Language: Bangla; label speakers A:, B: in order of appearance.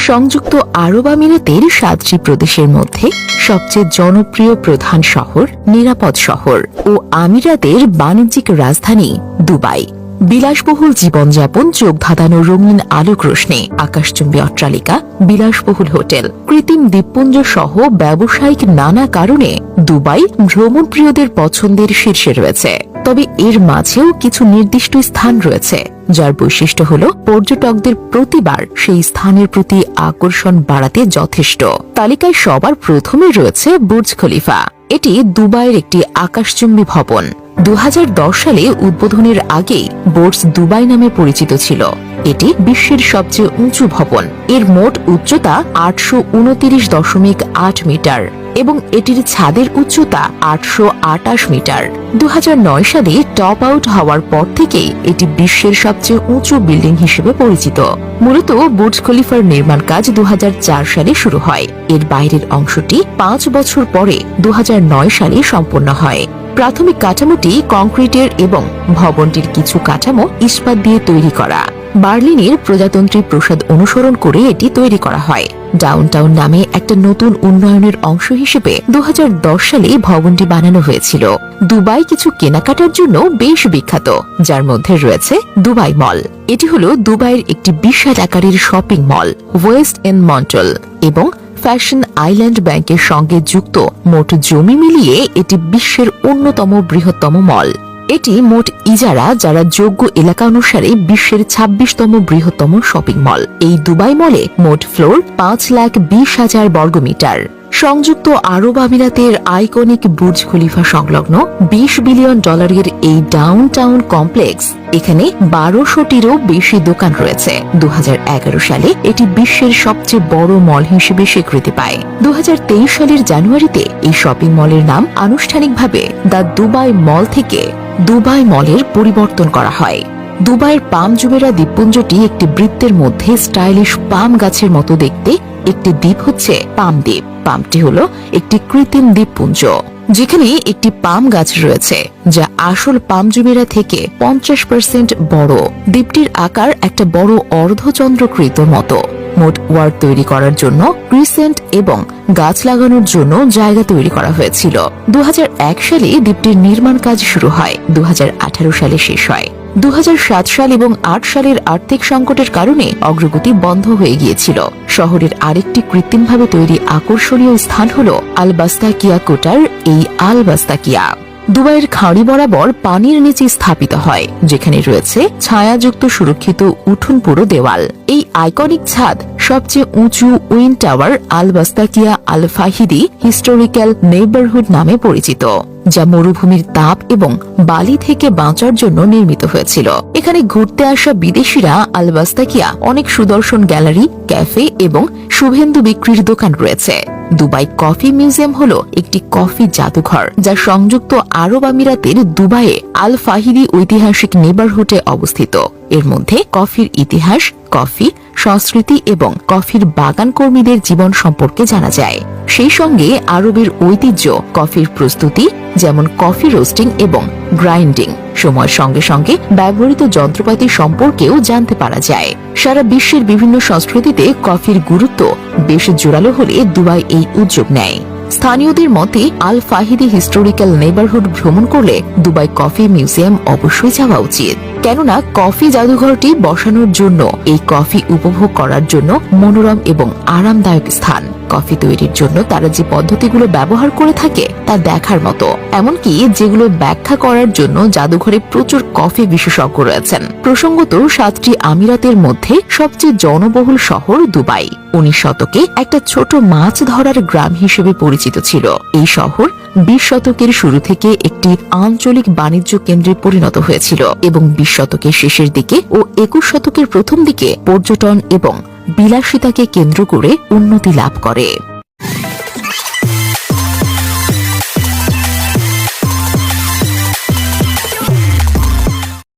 A: সংযুক্ত আরব আমিরাতের 7টি প্রদেশের মধ্যে সবচেয়ে জনপ্রিয় প্রধান শহর, নিরাপদ শহর ও আমিরাতের বাণিজ্যিক রাজধানী দুবাই। বিলাসবহুল জীবনযাপন, চোখ ধাঁধানো রঙিন আলোক রোশনি, আকাশচুম্বী অট্টালিকা, বিলাসবহুল হোটেল, কৃত্রিম দ্বীপপুঞ্জ সহ ব্যবসায়িক নানা কারণে দুবাই ভ্রমণপ্রিয়দের পছন্দের শীর্ষে রয়েছে। তবে এর মাঝেও কিছু নির্দিষ্ট স্থান রয়েছে যার বৈশিষ্ট্য হল পর্যটকদের প্রতিবার সেই স্থানের প্রতি আকর্ষণ বাড়াতে যথেষ্ট। তালিকায় সবার প্রথমে রয়েছে বুর্জ খলিফা। এটি দুবাইয়ের একটি আকাশচুম্বী ভবন। 2010 সালে উদ্বোধনের আগেই বুর্জ দুবাই নামে পরিচিত ছিল। এটি বিশ্বের সবচেয়ে উঁচু ভবন। এর মোট উচ্চতা 829.8 মিটার এবং এটির ছাদের উচ্চতা 828 মিটার। 2009 সালে টপ আউট হওয়ার পর থেকেই এটি বিশ্বের সবচেয়ে উঁচু বিল্ডিং হিসেবে পরিচিত। মূলত বুর্জ খলিফার নির্মাণ কাজ 2004 সালে শুরু হয়। এর বাইরের অংশটি 5 বছর পরে 2009 সালে সম্পন্ন হয়। প্রাথমিক কাঠামোটি কংক্রিটের এবং ভবনটির কিছু কাঠামো ইস্পাত দিয়ে তৈরি করা। বার্লিনের প্রজাতন্ত্রী প্রসাদ অনুসরণ করে এটি তৈরি করা হয়। ডাউনটাউন নামে একটা নতুন উন্নয়নের অংশ হিসেবে 2010 সালে ভবনটি বানানো হয়েছিল। দুবাই কিছু কেনাকাটার জন্য বেশ বিখ্যাত, যার মধ্যে রয়েছে দুবাই মল। এটি হল দুবাইয়ের একটি বিশাল আকারের শপিং মল, ওয়েস্ট এন্ড মন্টল এবং ফ্যাশন আইল্যান্ড ব্যাংকের সঙ্গে যুক্ত। মোট জমি মিলিয়ে এটি বিশ্বের অন্যতম বৃহত্তম মল। এটি মোট ইজারা যারা যোগ্য এলাকা অনুসারে বিশ্বের 26তম বৃহত্তম শপিং মল। এই দুবাই মলে মোট ফ্লোর 5,20,000 বর্গমিটার। সংযুক্ত আরব আমিরাতের আইকনিক বুর্জ খলিফা সংলগ্ন $20 বিলিয়ন এই ডাউনটাউন কমপ্লেক্স, এখানে 1200টিরও বেশি দোকান রয়েছে। 2011 সালে এটি বিশ্বের সবচেয়ে বড় মল হিসেবে স্বীকৃতি পায়। 2023 সালের জানুয়ারিতে এই শপিং মলের নাম আনুষ্ঠানিকভাবে দ্য দুবাই মল থেকে দুবাই মলের পরিবর্তন করা হয়। দুবাইয়ের পাম জুমেরা দ্বীপপুঞ্জটি একটি বৃত্তের মধ্যে স্টাইলিশ পাম গাছের মতো দেখতে। একটি দ্বীপ হচ্ছে পাম দ্বীপ। পামটি হল একটি কৃত্রিম দ্বীপপুঞ্জ যেখানে একটি পাম গাছ রয়েছে যা আসল পাম জুমেরা থেকে 50% বড়। দ্বীপটির আকার একটা বড় অর্ধচন্দ্রকৃত মতো। মোট ওয়ার্ড তৈরি করার জন্য ক্রিসেন্ট এবং গাছ লাগানোর জন্য জায়গা তৈরি করা হয়েছিল। 2001 সালে দ্বীপটির নির্মাণ কাজ শুরু হয়। 2018 সালে শেষ হয়। 2007 সাল এবং 8 সালের আর্থিক সংকটের কারণে অগ্রগতি বন্ধ হয়ে গিয়েছিল। শহরের আরেকটি কৃত্রিমভাবে তৈরি আকর্ষণীয় স্থান হল আল বাস্তাকিয়া কোটার। এই আল বাস্তাকিয়া দুবাইয়ের খাঁড়ি বরাবর পানির নিচে স্থাপিত হয়, যেখানে রয়েছে ছায়াযুক্ত সুরক্ষিত উঠোনপুরো দেওয়াল। এই আইকনিক ছাদ সবচেয়ে উঁচু উইন টাওয়ার আল বাস্তাকিয়া আল ফাহিদি হিস্টোরিক্যাল নেইবারহুড নামে পরিচিত, যা মরুভূমির তাপ এবং বালি থেকে বাঁচার জন্য নির্মিত হয়েছিল। এখানে ঘুরতে আসা বিদেশিরা আল বাস্তাকিয়া অনেক সুদর্শন গ্যালারি, ক্যাফে এবং শুভেন্দু বিক্রির দোকান রয়েছে। দুবাই কফি মিউজিয়াম হল একটি কফি জাদুঘর যা সংযুক্ত আরব আমিরাতের দুবাইয়ে আল ফাহিদি ঐতিহাসিক নেইবারহুডে অবস্থিত। এর মধ্যে কফির ইতিহাস, কফি সংস্কৃতি এবং কফির বাগান কর্মীদের জীবন সম্পর্কে জানা যায়। সেই সঙ্গে আরবের ঐতিহ্য, কফির প্রস্তুতি যেমন কফি রোস্টিং এবং গ্রাইন্ডিং, সময়ের সঙ্গে সঙ্গে ব্যবহৃত যন্ত্রপাতি সম্পর্কেও জানতে পারা যায়। সারা বিশ্বের বিভিন্ন সংস্কৃতিতে কফির গুরুত্ব বেশ জোরালো হলে দুবাই এই উদ্যোগ নেয়। স্থানীয়দের মতে আল ফাহিদি হিস্টোরিক্যাল নেইবারহুড ভ্রমণ করলে দুবাই কফি মিউজিয়াম অবশ্যই যাওয়া উচিত, কেননা কফি জাদুঘরটি বসানোর জন্য, এই কফি উপভোগ করার জন্য মনোরম এবং আরামদায়ক স্থান। কফি তৈরির জন্য তারা যে পদ্ধতিগুলো ব্যবহার করে থাকে তা দেখার মতো, এমনকি যেগুলো ব্যাখ্যা করার জন্য জাদুঘরে প্রচুর কফি বিশেষজ্ঞ রয়েছেন। প্রসঙ্গত 7টি আমিরাতের মধ্যে সবচেয়ে জনবহুল শহর দুবাই 19 শতকে একটা ছোট মাছ ধরার গ্রাম হিসেবে পরিচিত ছিল। এই শহর 20 শতকের শুরু থেকে একটি আঞ্চলিক বাণিজ্য কেন্দ্রে পরিণত হয়েছিল এবং 20 শতকের শেষের দিকে ও 21 শতকের প্রথম দিকে পর্যটন এবং বিলাসিতাকে কেন্দ্র করে উন্নতি লাভ করে।